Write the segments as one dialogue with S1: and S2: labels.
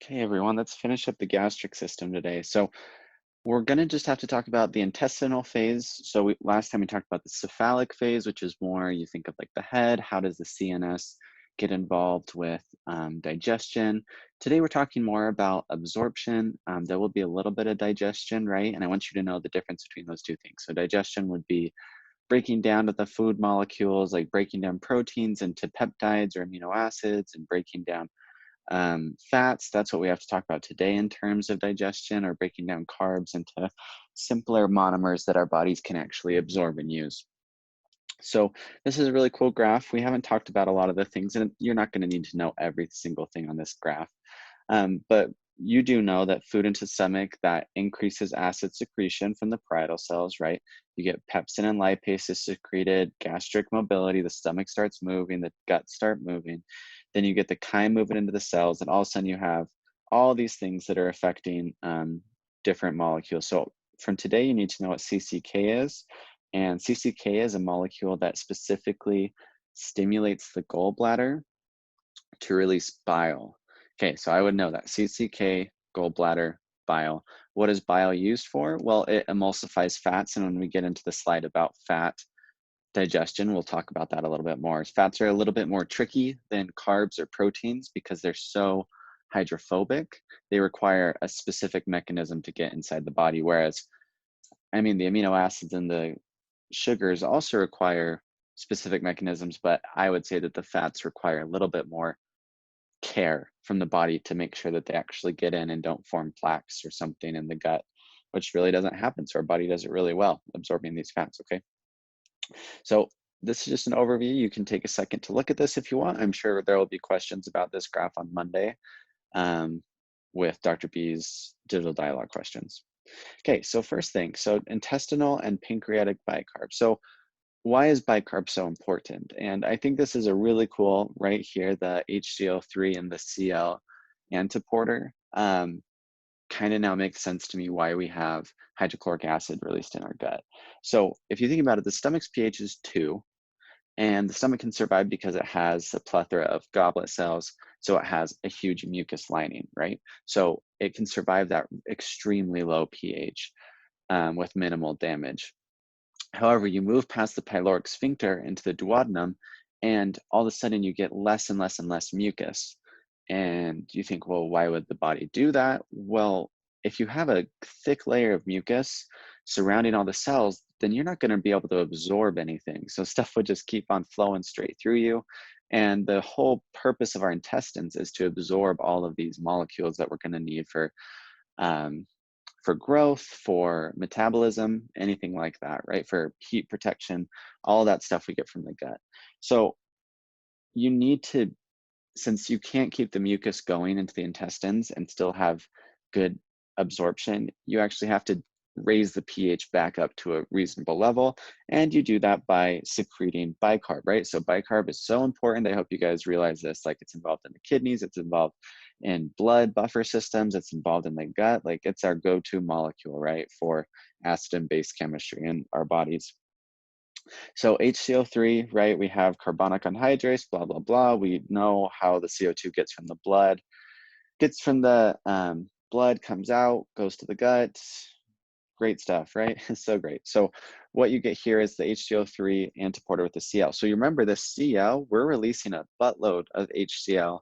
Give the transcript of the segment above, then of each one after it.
S1: Okay, everyone, let's finish up the gastric system today. So we're going to just have to talk about the intestinal phase. Last time we talked about the cephalic phase, which is more you think of like the head. How does the CNS get involved with digestion? Today we're talking more about absorption. There will be a little bit of digestion, right? And I want you to know the difference between those two things. So digestion would be breaking down of the food molecules, like breaking down proteins into peptides or amino acids and breaking down fats. That's what we have to talk about today in terms of digestion, or breaking down carbs into simpler monomers that our bodies can actually absorb and use. So this is a really cool graph. We haven't talked about a lot of the things, and you're not going to need to know every single thing on this graph. But you do know that food into stomach, that increases acid secretion from the parietal cells, right? You get pepsin and lipase is secreted, gastric mobility, the stomach starts moving, the guts start moving. Then you get the chyme moving into the cells, and all of a sudden you have all these things that are affecting different molecules. So from today, you need to know what CCK is. And CCK is a molecule that specifically stimulates the gallbladder to release bile. Okay, so I would know that CCK, gallbladder, bile. What is bile used for? Well, it emulsifies fats. And when we get into the slide about fat digestion, we'll talk about that a little bit more. Fats are a little bit more tricky than carbs or proteins because they're so hydrophobic. They require a specific mechanism to get inside the body. Whereas, I mean, the amino acids and the sugars also require specific mechanisms, but I would say that the fats require a little bit more care from the body to make sure that they actually get in and don't form plaques or something in the gut, which really doesn't happen. So our body does it really well, absorbing these fats, okay? So this is just an overview. You can take a second to look at this if you want. I'm sure there will be questions about this graph on Monday um, with Dr. B's digital dialogue questions. Okay, so first thing, so intestinal and pancreatic bicarb. So why is bicarb so important? And I think this is a really cool, right here, the HCl3 and the Cl antiporter. Kind of now makes sense to me why we have hydrochloric acid released in our gut. So if you think about it, the stomach's pH is 2, and the stomach can survive because it has a plethora of goblet cells, so it has a huge mucus lining, right? So it can survive that extremely low pH with minimal damage. However, you move past the pyloric sphincter into the duodenum, and all of a sudden you get less and less and less mucus. And you think, well, why would the body do that? Well, if you have a thick layer of mucus surrounding all the cells, then you're not going to be able to absorb anything. So stuff would just keep on flowing straight through you. And the whole purpose of our intestines is to absorb all of these molecules that we're going to need um, for growth, for metabolism, anything like that, right? For heat protection, all that stuff we get from the gut. So you need to, since you can't keep the mucus going into the intestines and still have good absorption, you actually have to raise the pH back up to a reasonable level. And you do that by secreting bicarb, right? So bicarb is so important. I hope you guys realize this. Like, it's involved in the kidneys, it's involved in blood buffer systems, it's involved in the gut. Like, it's our go-to molecule, right, for acid and base chemistry in our bodies. So HCO3, right, we have carbonic anhydrase, blah, blah, blah. We know how the CO2 gets from the blood. Gets from the blood, comes out, goes to the gut. Great stuff, right? So great. So what you get here is the HCO3 antiporter with the Cl. So you remember the Cl, we're releasing a buttload of HCl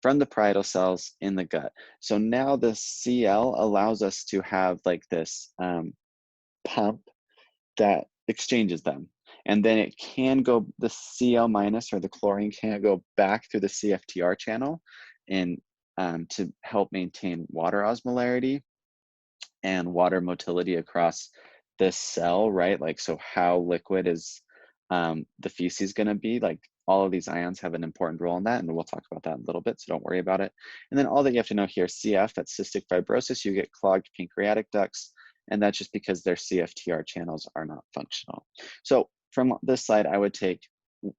S1: from the parietal cells in the gut. So now the Cl allows us to have like this pump that exchanges them. And then it can go, the Cl minus or the chlorine can go back through the CFTR channel and to help maintain water osmolarity and water motility across this cell, right? Like, so how liquid is the feces going to be? Like, all of these ions have an important role in that, and we'll talk about that in a little bit, so don't worry about it. And then all that you have to know here, CF, that's cystic fibrosis, you get clogged pancreatic ducts, and that's just because their CFTR channels are not functional. So from this slide, I would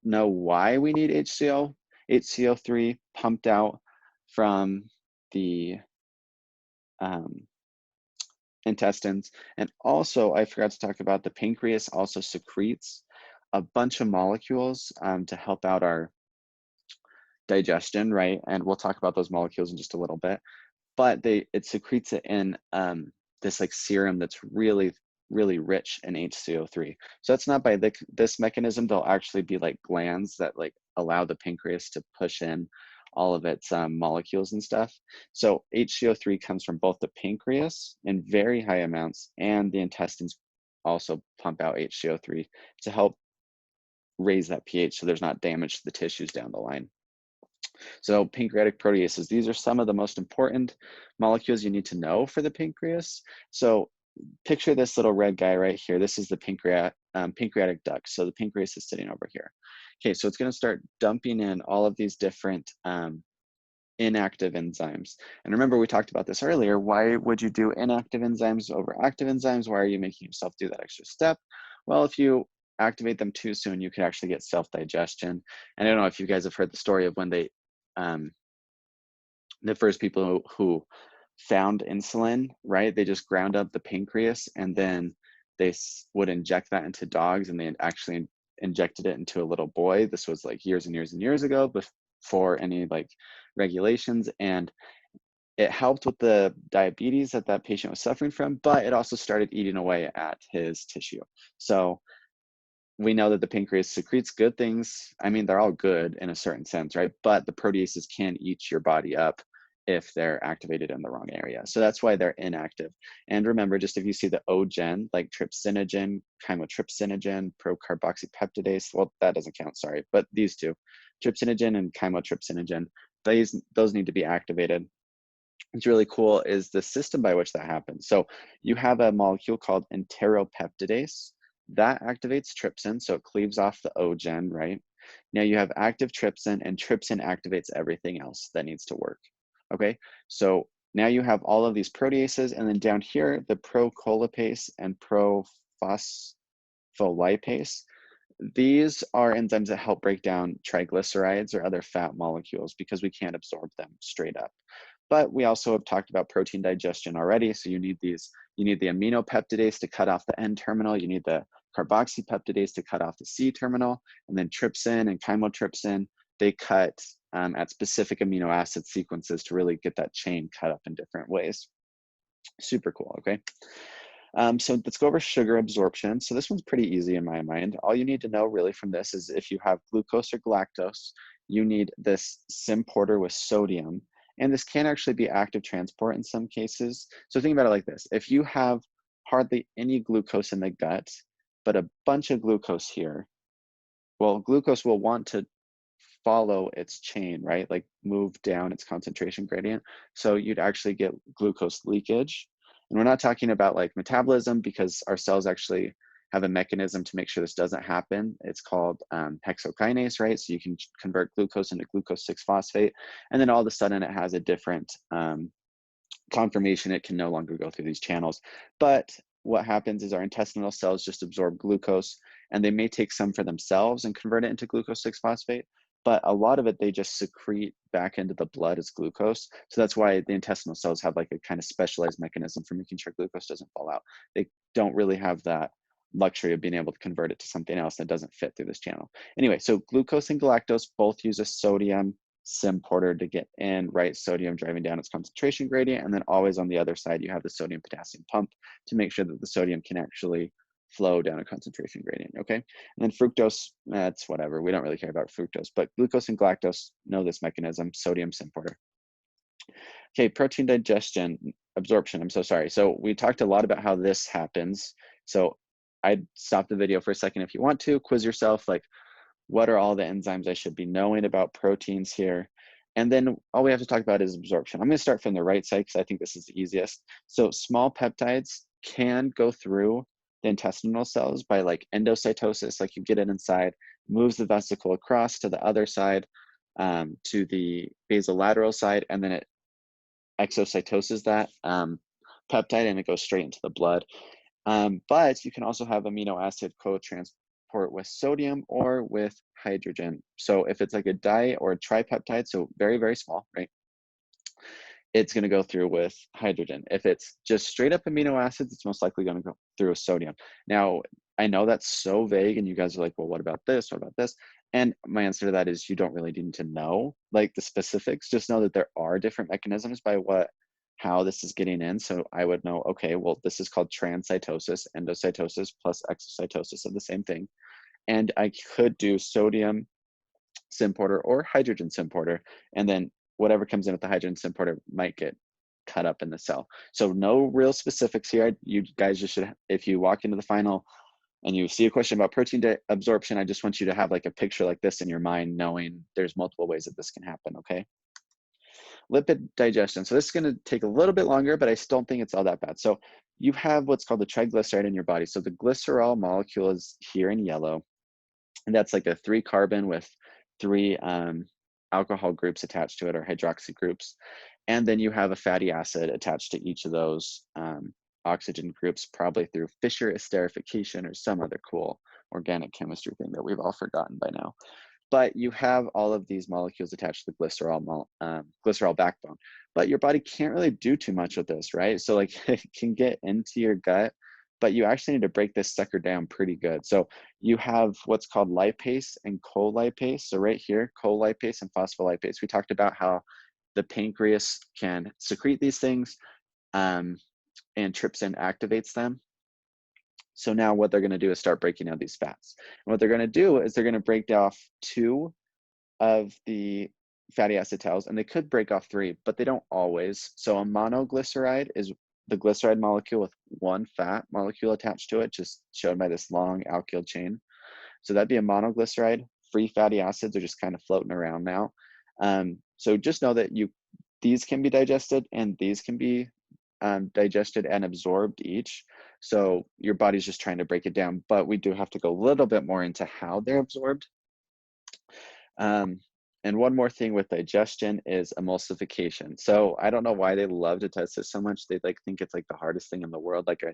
S1: know why we need HCO3 pumped out from the intestines. And also, I forgot to talk about the pancreas also secretes a bunch of molecules to help out our digestion, right? And we'll talk about those molecules in just a little bit. but it secretes it in this like serum that's really, really rich in HCO3. So that's not by this mechanism. There'll actually be like glands that like allow the pancreas to push in all of its molecules and stuff. So HCO3 comes from both the pancreas in very high amounts, and the intestines also pump out HCO3 to help raise that pH so there's not damage to the tissues down the line. So pancreatic proteases, these are some of the most important molecules you need to know for the pancreas. So picture this little red guy right here. This is the pancreatic duct. So the pancreas is sitting over here. Okay, so it's going to start dumping in all of these different inactive enzymes. And remember, we talked about this earlier. Why would you do inactive enzymes over active enzymes? Why are you making yourself do that extra step? Well, if you activate them too soon, you could actually get self-digestion. And I don't know if you guys have heard the story of when they, the first people who found insulin, right? They just ground up the pancreas and then they would inject that into dogs, and they actually injected it into a little boy. This was like years and years and years ago before any like regulations, and it helped with the diabetes that that patient was suffering from, but it also started eating away at his tissue. So we know that the pancreas secretes good things. I mean, they're all good in a certain sense, right? But the proteases can eat your body up if they're activated in the wrong area. So that's why they're inactive. And remember, just if you see the O-gen, like trypsinogen, chymotrypsinogen, procarboxypeptidase, well, that doesn't count, sorry, but these two, trypsinogen and chymotrypsinogen, those need to be activated. What's really cool is the system by which that happens. So you have a molecule called enteropeptidase that activates trypsin, so it cleaves off the O-gen, right? Now you have active trypsin, and trypsin activates everything else that needs to work. Okay, so now you have all of these proteases, and then down here, the procolipase and prophospholipase. These are enzymes that help break down triglycerides or other fat molecules because we can't absorb them straight up. But we also have talked about protein digestion already. So you need these, you need the aminopeptidase to cut off the N terminal. You need the carboxypeptidase to cut off the C terminal. And then trypsin and chymotrypsin, they cut at specific amino acid sequences to really get that chain cut up in different ways. Super cool, okay? So let's go over sugar absorption. So this one's pretty easy in my mind. All you need to know really from this is if you have glucose or galactose, you need this symporter with sodium. And this can actually be active transport in some cases. So think about it like this. If you have hardly any glucose in the gut, but a bunch of glucose here, well, glucose will want to follow its chain, right? Like move down its concentration gradient. So you'd actually get glucose leakage. And we're not talking about like metabolism, because our cells actually have a mechanism to make sure this doesn't happen. It's called hexokinase, right? So you can convert glucose into glucose 6-phosphate, and then all of a sudden it has a different conformation. It can no longer go through these channels. But what happens is our intestinal cells just absorb glucose, and they may take some for themselves and convert it into glucose 6-phosphate, but a lot of it they just secrete back into the blood as glucose. So that's why the intestinal cells have like a kind of specialized mechanism for making sure glucose doesn't fall out. They don't really have that luxury of being able to convert it to something else that doesn't fit through this channel. Anyway, so glucose and galactose both use a sodium symporter to get in, right? Sodium driving down its concentration gradient, and then always on the other side you have the sodium potassium pump to make sure that the sodium can actually flow down a concentration gradient, okay? And then fructose, that's whatever, we don't really care about fructose, but glucose and galactose know this mechanism, sodium symporter. Okay, protein digestion, absorption, I'm so sorry. So we talked a lot about how this happens. So I'd stop the video for a second if you want to, quiz yourself, like what are all the enzymes I should be knowing about proteins here? And then all we have to talk about is absorption. I'm gonna start from the right side because I think this is the easiest. So small peptides can go through the intestinal cells by like endocytosis, like you get it inside, moves the vesicle across to the other side, to the basolateral side, and then it exocytoses that peptide and it goes straight into the blood. But you can also have amino acid co-transport with sodium or with hydrogen. So if it's like a di or a tripeptide, so very, very small, right? It's going to go through with hydrogen. If it's just straight up amino acids, it's most likely going to go through with sodium. Now, I know that's so vague and you guys are like, well, what about this? What about this? And my answer to that is you don't really need to know like the specifics. Just know that there are different mechanisms by how this is getting in. So I would know, okay, well, this is called transcytosis, endocytosis plus exocytosis of the same thing. And I could do sodium symporter or hydrogen symporter, and then whatever comes in with the hydrogen symporter might get cut up in the cell. So no real specifics here. You guys just should, if you walk into the final and you see a question about protein absorption, I just want you to have like a picture like this in your mind, knowing there's multiple ways that this can happen, okay? Lipid digestion. So this is gonna take a little bit longer, but I still don't think it's all that bad. So you have what's called the triglyceride in your body. So the glycerol molecule is here in yellow, and that's like a 3-carbon with 3 alcohol groups attached to it, or hydroxy groups. And then you have a fatty acid attached to each of those oxygen groups, probably through Fischer esterification or some other cool organic chemistry thing that we've all forgotten by now. But you have all of these molecules attached to the glycerol backbone. But your body can't really do too much with this, right? So like it can get into your gut, but you actually need to break this sucker down pretty good. So you have what's called lipase and colipase. So right here, colipase and phospholipase. We talked about how the pancreas can secrete these things, and trypsin activates them. So now what they're going to do is start breaking down these fats. And what they're going to do is they're going to break off 2 of the fatty acid tails, and they could break off 3, but they don't always. So a monoglyceride is the glyceride molecule with 1 fat molecule attached to it, just shown by this long alkyl chain. So that'd be a monoglyceride. Free fatty acids are just kind of floating around now. So just know that these can be digested and these can be digested and absorbed each. So your body's just trying to break it down, but we do have to go a little bit more into how they're absorbed. And one more thing with digestion is emulsification. So I don't know why they love to test this so much. They like think it's like the hardest thing in the world. Like I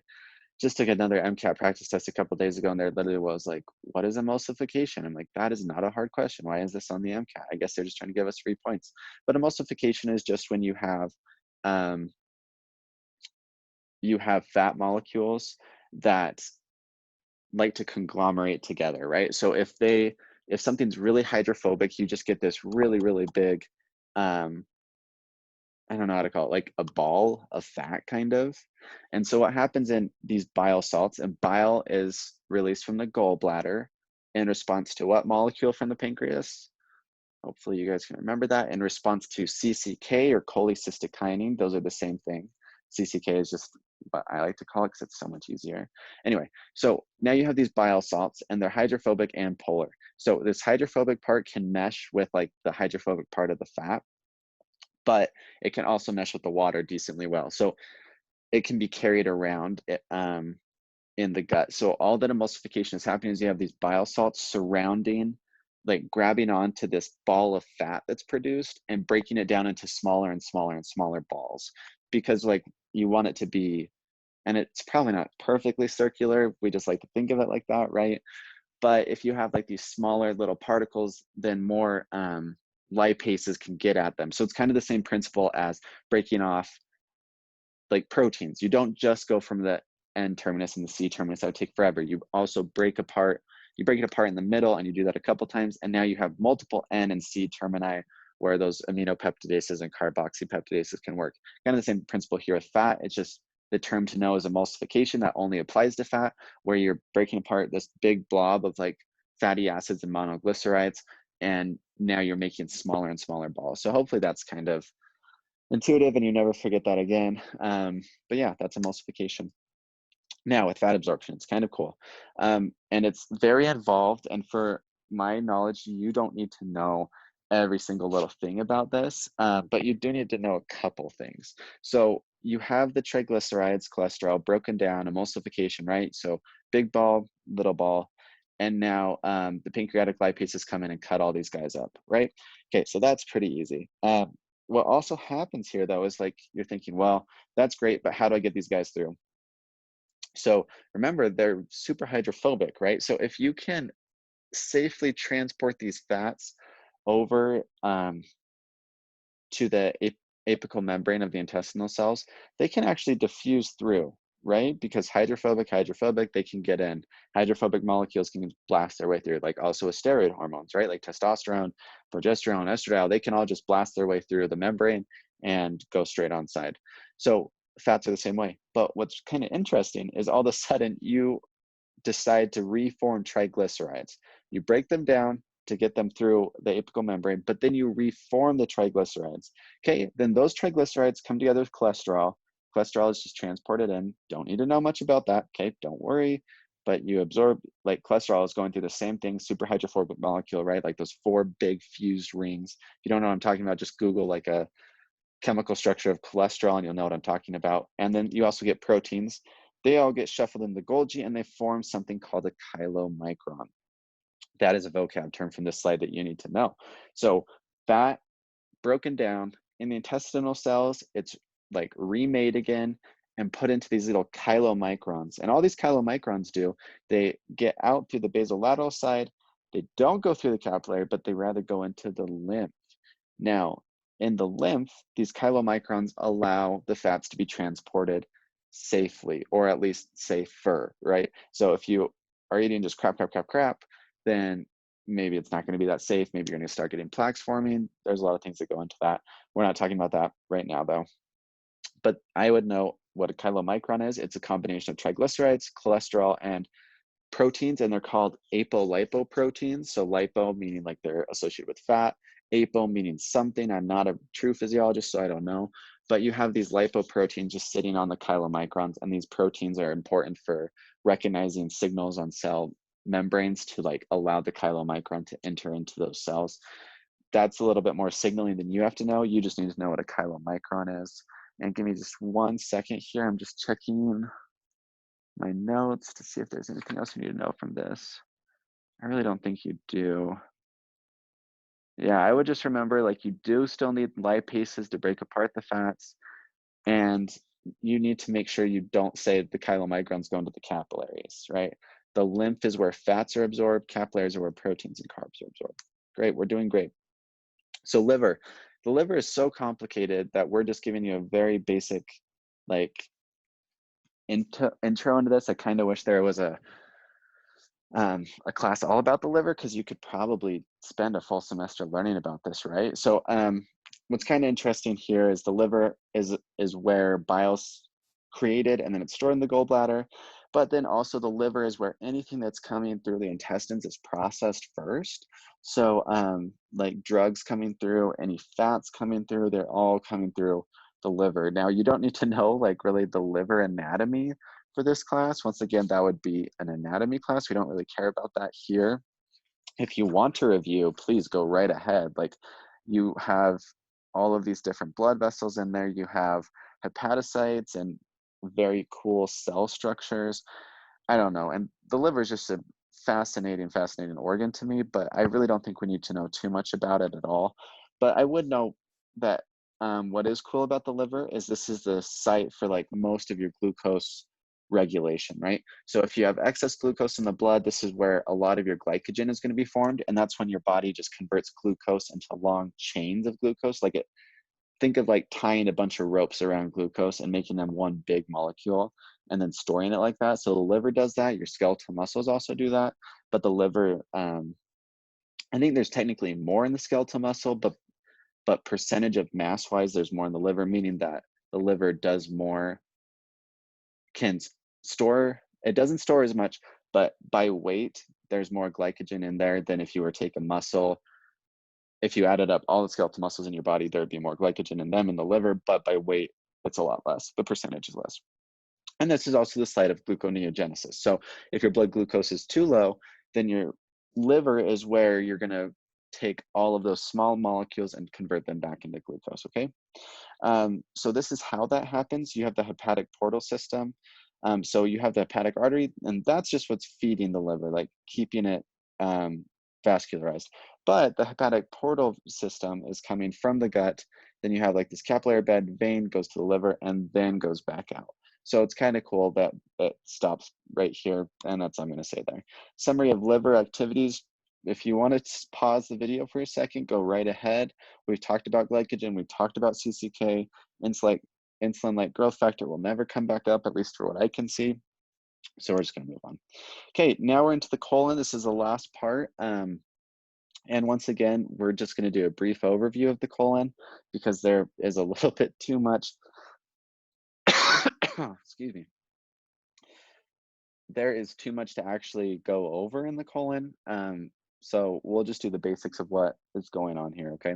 S1: just took another MCAT practice test a couple days ago, and there literally was like, what is emulsification? I'm like, that is not a hard question. Why is this on the MCAT? I guess they're just trying to give us 3 points. But emulsification is just when you have fat molecules that like to conglomerate together, right? So if something's really hydrophobic, you just get this really, really big, I don't know how to call it, like a ball of fat kind of. And so what happens in these bile salts, and bile is released from the gallbladder in response to what molecule from the pancreas? Hopefully you guys can remember that. In response to CCK or cholecystokinin, those are the same thing. CCK is just what I like to call it because it's so much easier. Anyway, so now you have these bile salts, and they're hydrophobic and polar. So this hydrophobic part can mesh with like the hydrophobic part of the fat, but it can also mesh with the water decently well. So it can be carried around in the gut. So all that emulsification is happening is you have these bile salts surrounding, like grabbing onto this ball of fat that's produced and breaking it down into smaller and smaller and smaller balls, because like you want it to be, and it's probably not perfectly circular. We just like to think of it like that, right? But if you have like these smaller little particles, then more lipases can get at them. So it's kind of the same principle as breaking off like proteins. You don't just go from the N terminus and the C terminus. That would take forever. You also break it apart in the middle, and you do that a couple times, and now you have multiple N and C termini where those aminopeptidases and carboxypeptidases can work. Kind of the same principle here with fat. It's just the term to know is emulsification. That only applies to fat, where you're breaking apart this big blob of like fatty acids and monoglycerides, and now you're making smaller and smaller balls. So hopefully that's kind of intuitive and you never forget that again. But yeah, that's emulsification. Now with fat absorption, it's kind of cool. And it's very involved. And for my knowledge, you don't need to know every single little thing about this, but you do need to know a couple things. So you have the triglycerides, cholesterol broken down, emulsification, right? So big ball, little ball. And now the pancreatic lipases come in and cut all these guys up, right? Okay, so that's pretty easy. What also happens here though is like, you're thinking, well, that's great, but how do I get these guys through? So remember, they're super hydrophobic, right? So if you can safely transport these fats over to the apical membrane of the intestinal cells, they can actually diffuse through, right? Because hydrophobic, they can get in. Hydrophobic molecules can blast their way through, like also with steroid hormones, right? Like testosterone, progesterone, estradiol, they can all just blast their way through the membrane and go straight on side. So fats are the same way. But what's kind of interesting is all of a sudden you decide to reform triglycerides. You break them down to get them through the apical membrane, but then you reform the triglycerides. Okay, then those triglycerides come together with cholesterol. Cholesterol is just transported in. Don't need to know much about that. Okay, don't worry. But you absorb, like cholesterol is going through the same thing, super hydrophobic molecule, right? Like those 4 big fused rings. If you don't know what I'm talking about, just Google like a chemical structure of cholesterol and you'll know what I'm talking about. And then you also get proteins. They all get shuffled in the Golgi and they form something called a chylomicron. That is a vocab term from this slide that you need to know. So fat broken down in the intestinal cells, it's like remade again and put into these little chylomicrons. And all these chylomicrons do, they get out through the basolateral side. They don't go through the capillary, but they rather go into the lymph. Now, in the lymph, these chylomicrons allow the fats to be transported safely, or at least safer, right? So if you are eating just crap, then maybe it's not going to be that safe. Maybe you're going to start getting plaques forming. There's a lot of things that go into that. We're not talking about that right now, though. But I would know what a chylomicron is. It's a combination of triglycerides, cholesterol, and proteins, and they're called apolipoproteins. So lipo meaning like they're associated with fat, apo meaning something. I'm not a true physiologist, so I don't know. But you have these lipoproteins just sitting on the chylomicrons, and these proteins are important for recognizing signals on cell membranes to like allow the chylomicron to enter into those cells. That's a little bit more signaling than you have to know. You just need to know what a chylomicron is. And give me just 1 second here. I'm just checking my notes to see if there's anything else you need to know from this. I really don't think you do. Yeah, I would just remember like you do still need lipases to break apart the fats, and you need to make sure you don't say the chylomicrons go into the capillaries, right? The lymph is where fats are absorbed, capillaries are where proteins and carbs are absorbed. Great, we're doing great. So liver, the liver is so complicated that we're just giving you a very basic like intro into this. I kind of wish there was a class all about the liver because you could probably spend a full semester learning about this, right? So what's kind of interesting here is the liver is where bile's created and then it's stored in the gallbladder, but then also the liver is where anything that's coming through the intestines is processed first. So like drugs coming through, any fats coming through, they're all coming through the liver. Now you don't need to know like really the liver anatomy for this class. Once again, that would be an anatomy class. We don't really care about that here. If you want to review, please go right ahead. Like you have all of these different blood vessels in there. You have hepatocytes and very cool cell structures. I don't know. And the liver is just a fascinating organ to me, but I really don't think we need to know too much about it at all. But I would know that what is cool about the liver is this is the site for like most of your glucose regulation, right? So if you have excess glucose in the blood, this is where a lot of your glycogen is going to be formed. And that's when your body just converts glucose into long chains of glucose. Like it, think of like tying a bunch of ropes around glucose and making them one big molecule and then storing it like that. So the liver does that. Your skeletal muscles also do that. But the liver, I think there's technically more in the skeletal muscle, but percentage of mass wise, there's more in the liver, meaning that the liver does more, can store, it doesn't store as much, but by weight, there's more glycogen in there than if you were to take a muscle. If you added up all the skeletal muscles in your body, there'd be more glycogen in them in the liver, but by weight, it's a lot less. The percentage is less. And this is also the site of gluconeogenesis. So if your blood glucose is too low, then your liver is where you're going to take all of those small molecules and convert them back into glucose, okay? So this is how that happens. You have the hepatic portal system. So you have the hepatic artery, and that's just what's feeding the liver, like keeping it vascularized. But the hepatic portal system is coming from the gut. Then you have like this capillary bed, vein goes to the liver and then goes back out. So it's kind of cool that it stops right here, and that's all I'm going to say there. Summary of liver activities. If you want to pause the video for a second, go right ahead. We've talked about glycogen, we've talked about CCK, insulin-like growth factor will never come back up, at least for what I can see. So we're just going to move on. Okay, now we're into the colon. This is the last part. And once again, we're just going to do a brief overview of the colon because there is a little bit too much. Excuse me. There is too much to actually go over in the colon. So we'll just do the basics of what is going on here, okay?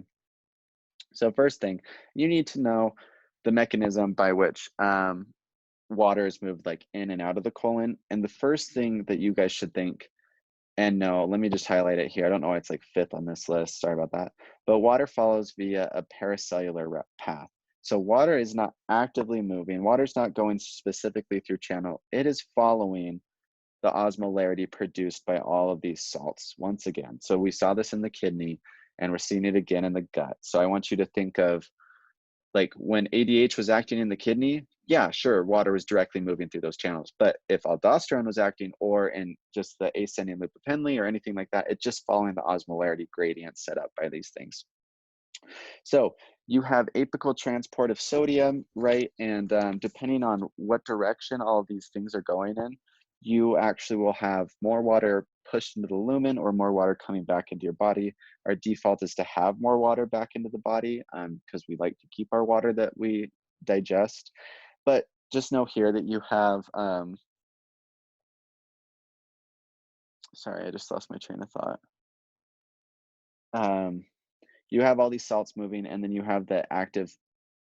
S1: So first thing, you need to know the mechanism by which water is moved like in and out of the colon. And the first thing that you guys should think, and no, let me just highlight it here. I don't know why it's like fifth on this list. Sorry about that. But water follows via a paracellular path. So water is not actively moving. Water's not going specifically through channel. It is following the osmolarity produced by all of these salts once again. So we saw this in the kidney and we're seeing it again in the gut. So I want you to think of like when ADH was acting in the kidney, yeah, sure, water was directly moving through those channels. But if aldosterone was acting or in just the ascending loop of Henle or anything like that, it's just following the osmolarity gradient set up by these things. So you have apical transport of sodium, right? And depending on what direction all of these things are going in, you actually will have more water pushed into the lumen or more water coming back into your body. Our default is to have more water back into the body because we like to keep our water that we digest. But just know here that you have, sorry, I just lost my train of thought. Um, you have all these salts moving, and then you have the active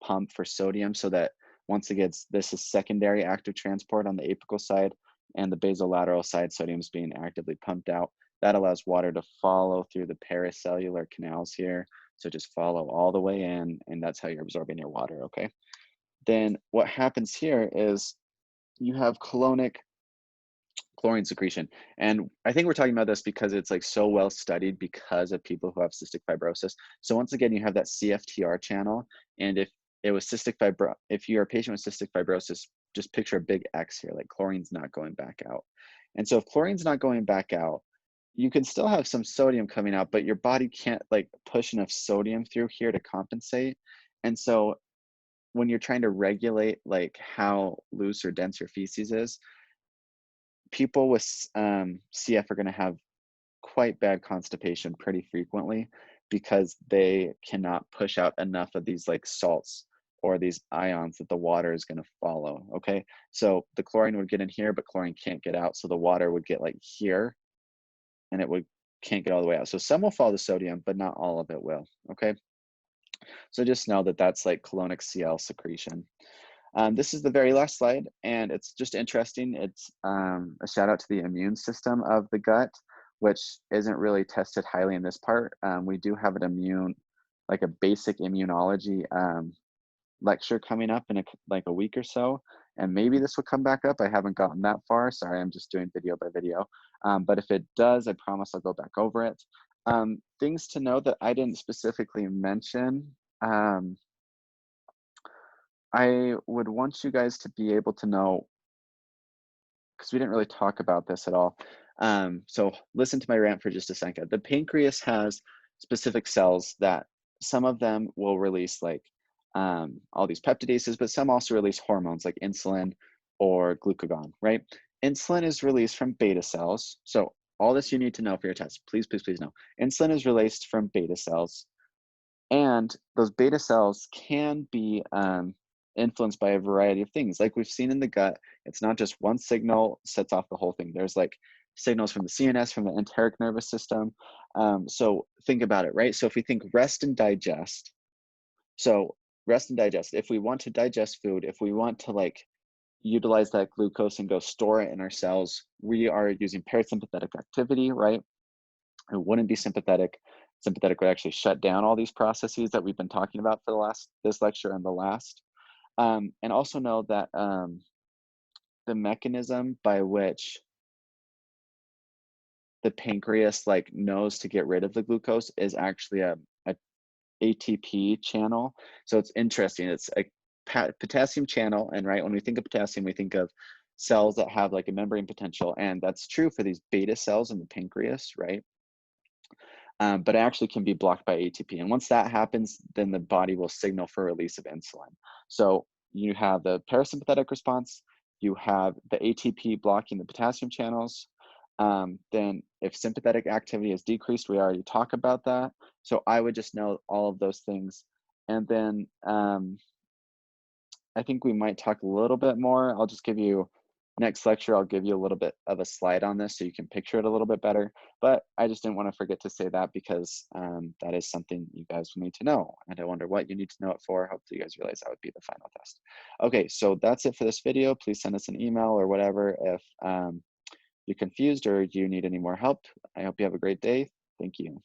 S1: pump for sodium so that once again, this is secondary active transport on the apical side, and the basolateral side, sodium is being actively pumped out. That allows water to follow through the paracellular canals here. So just follow all the way in, and that's how you're absorbing your water, okay? Then what happens here is you have colonic chlorine secretion. And I think we're talking about this because it's like so well studied because of people who have cystic fibrosis. So once again, you have that CFTR channel. And if you're a patient with cystic fibrosis, just picture a big X here, like chlorine's not going back out. And so if chlorine's not going back out, you can still have some sodium coming out, but your body can't like push enough sodium through here to compensate. And so when you're trying to regulate like how loose or dense your feces is, people with CF are going to have quite bad constipation pretty frequently because they cannot push out enough of these like salts or these ions that the water is going to follow. Okay, so the chlorine would get in here, but chlorine can't get out, so the water would get like here, and it would can't get all the way out. So some will follow the sodium, but not all of it will. Okay, so just know that that's like colonic Cl secretion. This is the very last slide, and it's just interesting. It's a shout out to the immune system of the gut, which isn't really tested highly in this part. We do have like a basic immunology lecture coming up in like a week or so, and maybe this will come back up. I haven't gotten that far. Sorry, I'm just doing video by video. But if it does, I promise I'll go back over it. Things to know that I didn't specifically mention. I would want you guys to be able to know, because we didn't really talk about this at all. So listen to my rant for just a second. The pancreas has specific cells that some of them will release like all these peptidases, but some also release hormones like insulin or glucagon, right? Insulin is released from beta cells. So all this you need to know for your test. Please, please, please know. Insulin is released from beta cells. And those beta cells can be influenced by a variety of things. Like we've seen in the gut, it's not just one signal sets off the whole thing. There's like signals from the CNS, from the enteric nervous system. So think about it, right? So if we think rest and digest, so rest and digest, if we want to digest food, if we want to like utilize that glucose and go store it in our cells, we are using parasympathetic activity, right? It wouldn't be sympathetic. Sympathetic would actually shut down all these processes that we've been talking about for this lecture and the last. And also know that the mechanism by which the pancreas like knows to get rid of the glucose is actually a ATP channel. So it's interesting. It's a potassium channel, and right when we think of potassium, we think of cells that have like a membrane potential, and that's true for these beta cells in the pancreas, right? But it actually can be blocked by ATP. And once that happens, then the body will signal for release of insulin. So you have the parasympathetic response, you have the ATP blocking the potassium channels, Then if sympathetic activity is decreased, we already talk about that. So I would just know all of those things. And then I think we might talk a little bit more. I'll just give you next lecture, I'll give you a little bit of a slide on this so you can picture it a little bit better. But I just didn't want to forget to say that because that is something you guys will need to know. And I wonder what you need to know it for. Hopefully you guys realize that would be the final test. Okay, so that's it for this video. Please send us an email or whatever if you're confused or you need any more help. I hope you have a great day. Thank you.